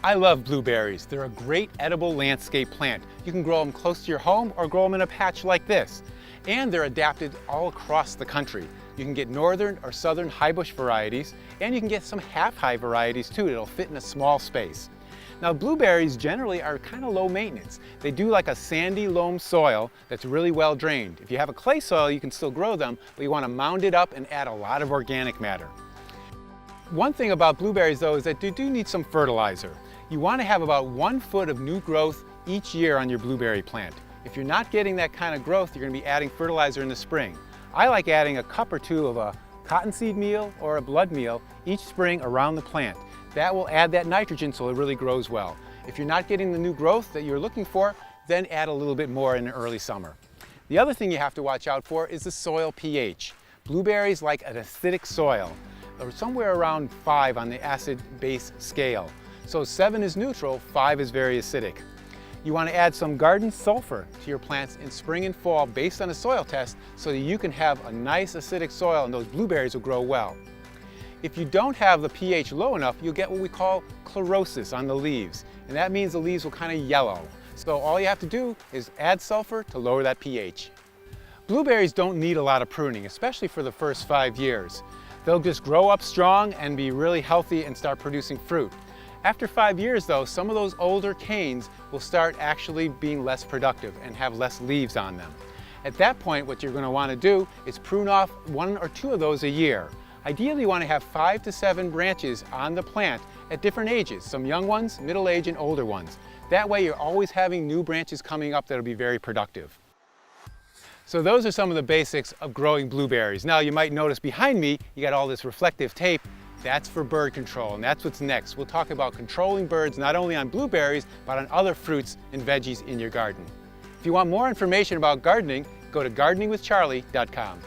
I love blueberries. They're a great edible landscape plant. You can grow them close to your home or grow them in a patch like this. And they're adapted all across the country. You can get northern or southern high bush varieties, and you can get some half high varieties too that'll fit in a small space. Now blueberries generally are kind of low maintenance. They do like a sandy loam soil that's really well drained. If you have a clay soil you can still grow them, but you want to mound it up and add a lot of organic matter. One thing about blueberries though is that they do need some fertilizer. You want to have about 1 foot of new growth each year on your blueberry plant. If you're not getting that kind of growth, you're going to be adding fertilizer in the spring. I like adding a cup or two of a cottonseed meal or a blood meal each spring around the plant. That will add that nitrogen so it really grows well. If you're not getting the new growth that you're looking for, then add a little bit more in the early summer. The other thing you have to watch out for is the soil pH. Blueberries like an acidic soil, or somewhere around 5 on the acid-base scale. So 7 is neutral, 5 is very acidic. You want to add some garden sulfur to your plants in spring and fall based on a soil test so that you can have a nice acidic soil and those blueberries will grow well. If you don't have the pH low enough, you'll get what we call chlorosis on the leaves, and that means the leaves will kind of yellow. So all you have to do is add sulfur to lower that pH. Blueberries don't need a lot of pruning, especially for the first 5 years. They'll just grow up strong and be really healthy and start producing fruit. After 5 years though, some of those older canes will start actually being less productive and have less leaves on them. At that point, what you're going to want to do is prune off 1 or 2 of those a year. Ideally, you want to have 5 to 7 branches on the plant at different ages, some young ones, middle age, and older ones. That way you're always having new branches coming up that'll be very productive. So those are some of the basics of growing blueberries. Now you might notice behind me, you got all this reflective tape. That's for bird control, and that's what's next. We'll talk about controlling birds not only on blueberries, but on other fruits and veggies in your garden. If you want more information about gardening, go to gardeningwithcharlie.com.